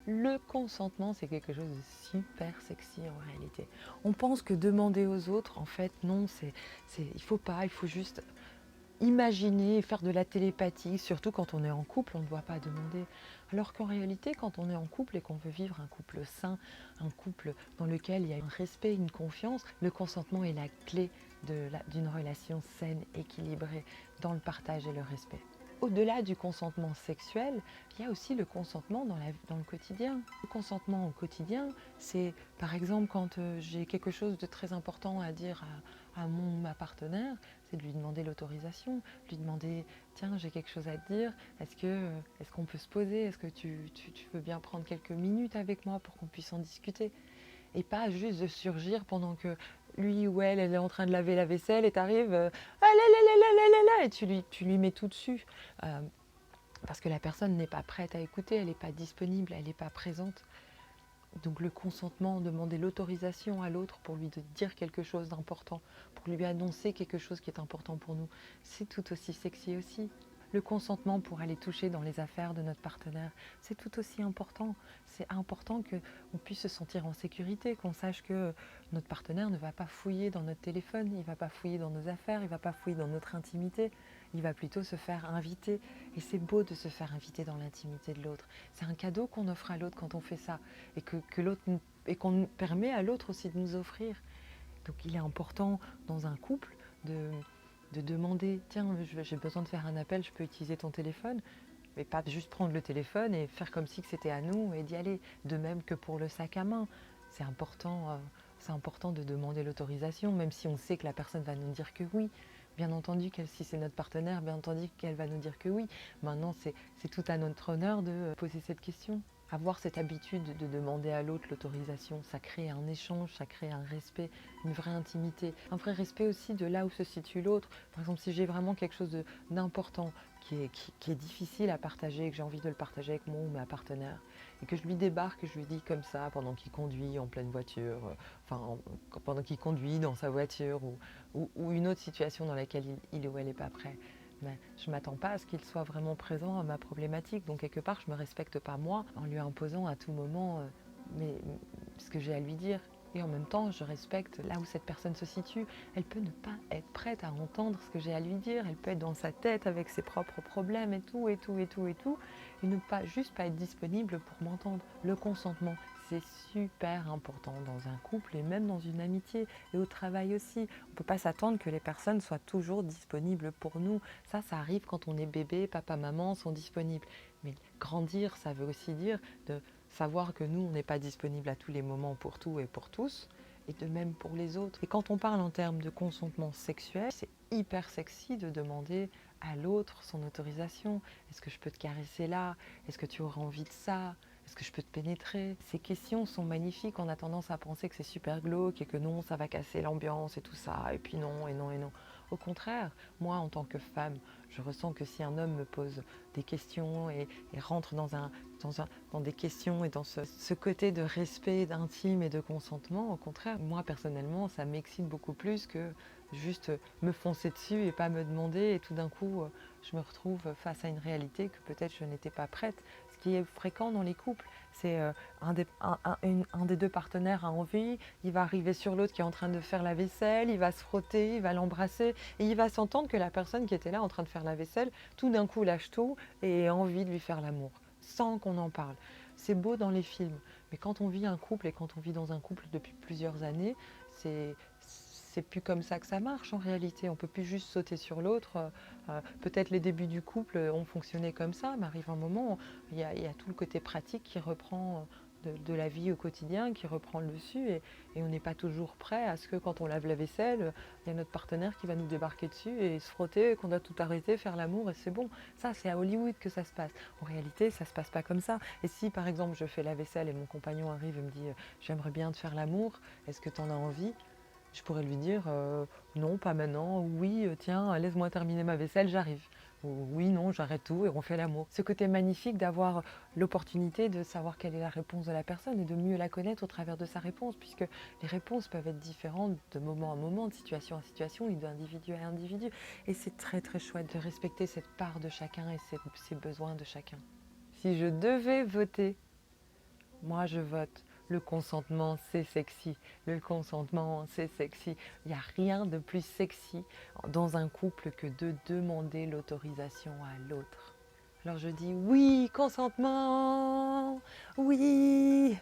Le consentement, c'est quelque chose de super sexy en réalité. On pense que demander aux autres, en fait, non, il faut pas, il faut juste imaginer, faire de la télépathie, surtout quand on est en couple, on ne doit pas demander. Alors qu'en réalité, quand on est en couple et qu'on veut vivre un couple sain, un couple dans lequel il y a un respect, une confiance, le consentement est la clé d'une relation saine, équilibrée, dans le partage et le respect. Au-delà du consentement sexuel, il y a aussi le consentement dans le quotidien. Le consentement au quotidien, c'est par exemple quand j'ai quelque chose de très important à dire ma partenaire, c'est de lui demander l'autorisation, lui demander tiens j'ai quelque chose à te dire, est-ce qu'on peut se poser, est-ce que tu veux bien prendre quelques minutes avec moi pour qu'on puisse en discuter et pas juste de surgir pendant que lui ou elle est en train de laver la vaisselle et t'arrives ah là là là là là là là et tu lui mets tout dessus parce que la personne n'est pas prête à écouter, elle n'est pas disponible, elle n'est pas présente. Donc le consentement, demander l'autorisation à l'autre pour lui de dire quelque chose d'important, pour lui annoncer quelque chose qui est important pour nous, c'est tout aussi sexy aussi. Le consentement pour aller toucher dans les affaires de notre partenaire, c'est tout aussi important. C'est important qu'on puisse se sentir en sécurité, qu'on sache que notre partenaire ne va pas fouiller dans notre téléphone, il ne va pas fouiller dans nos affaires, il ne va pas fouiller dans notre intimité, il va plutôt se faire inviter. Et c'est beau de se faire inviter dans l'intimité de l'autre. C'est un cadeau qu'on offre à l'autre quand on fait ça et qu'on permet à l'autre aussi de nous offrir. Donc il est important dans un couple de demander tiens j'ai besoin de faire un appel, je peux utiliser ton téléphone, mais pas juste prendre le téléphone et faire comme si c'était à nous et d'y aller. De même que pour le sac à main, c'est important de demander l'autorisation, même si on sait que la personne va nous dire que oui. Bien entendu, si c'est notre partenaire, bien entendu qu'elle va nous dire que oui. Maintenant, c'est tout à notre honneur de poser cette question. Avoir cette habitude de demander à l'autre l'autorisation, ça crée un échange, ça crée un respect, une vraie intimité. Un vrai respect aussi de là où se situe l'autre. Par exemple, si j'ai vraiment quelque chose d'important, qui est difficile à partager, que j'ai envie de le partager avec mon ou ma partenaire, et que je lui débarque et je lui dis comme ça pendant qu'il conduit en pleine voiture, pendant qu'il conduit dans sa voiture, ou une autre situation dans laquelle il ou elle n'est pas prêt. Mais je ne m'attends pas à ce qu'il soit vraiment présent à ma problématique. Donc quelque part, je ne me respecte pas moi en lui imposant à tout moment ce que j'ai à lui dire. Et en même temps, je respecte là où cette personne se situe. Elle peut ne pas être prête à entendre ce que j'ai à lui dire. Elle peut être dans sa tête avec ses propres problèmes et tout, et tout, et tout, et tout. Et ne pas juste pas être disponible pour m'entendre. Le consentement, c'est super important dans un couple et même dans une amitié et au travail aussi. On ne peut pas s'attendre que les personnes soient toujours disponibles pour nous. Ça arrive quand on est bébé, papa, maman sont disponibles. Mais grandir, ça veut aussi dire de savoir que nous, on n'est pas disponible à tous les moments pour tout et pour tous, et de même pour les autres. Et quand on parle en termes de consentement sexuel, c'est hyper sexy de demander à l'autre son autorisation. Est-ce que je peux te caresser là? Est-ce que tu auras envie de ça? Est-ce que je peux te pénétrer? Ces questions sont magnifiques. On a tendance à penser que c'est super glauque et que non, ça va casser l'ambiance et tout ça. Et puis non, et non, et non. Au contraire, moi, en tant que femme, je ressens que si un homme me pose des questions et rentre dans des questions et dans ce côté de respect, d'intime et de consentement, au contraire, moi, personnellement, ça m'excite beaucoup plus que juste me foncer dessus et pas me demander. Et tout d'un coup, je me retrouve face à une réalité que peut-être je n'étais pas prête. Ce qui est fréquent dans les couples, c'est un des deux partenaires a envie, il va arriver sur l'autre qui est en train de faire la vaisselle, il va se frotter, il va l'embrasser et il va s'entendre que la personne qui était là en train de faire la vaisselle, tout d'un coup lâche tout et a envie de lui faire l'amour, sans qu'on en parle. C'est beau dans les films, mais quand on vit un couple et quand on vit dans un couple depuis plusieurs années, c'est plus comme ça que ça marche en réalité. On ne peut plus juste sauter sur l'autre. Peut-être les débuts du couple ont fonctionné comme ça, mais arrive un moment, il y a tout le côté pratique qui reprend de la vie au quotidien, qui reprend le dessus, et on n'est pas toujours prêt à ce que quand on lave la vaisselle, il y a notre partenaire qui va nous débarquer dessus et se frotter, qu'on doit tout arrêter, faire l'amour et c'est bon. Ça, c'est à Hollywood que ça se passe. En réalité, ça ne se passe pas comme ça. Et si par exemple je fais la vaisselle et mon compagnon arrive et me dit j'aimerais bien te faire l'amour, est-ce que tu en as envie? Je pourrais lui dire non, pas maintenant, oui, tiens, laisse-moi terminer ma vaisselle, j'arrive. Ou oui, non, j'arrête tout et on fait l'amour. Ce côté magnifique d'avoir l'opportunité de savoir quelle est la réponse de la personne et de mieux la connaître au travers de sa réponse, puisque les réponses peuvent être différentes de moment à moment, de situation à situation et d'individu à individu. Et c'est très très chouette de respecter cette part de chacun et ses besoins de chacun. Si je devais voter Moi, je vote. Le consentement, c'est sexy. Le consentement, c'est sexy. Il n'y a rien de plus sexy dans un couple que de demander l'autorisation à l'autre. Alors je dis oui, consentement, oui.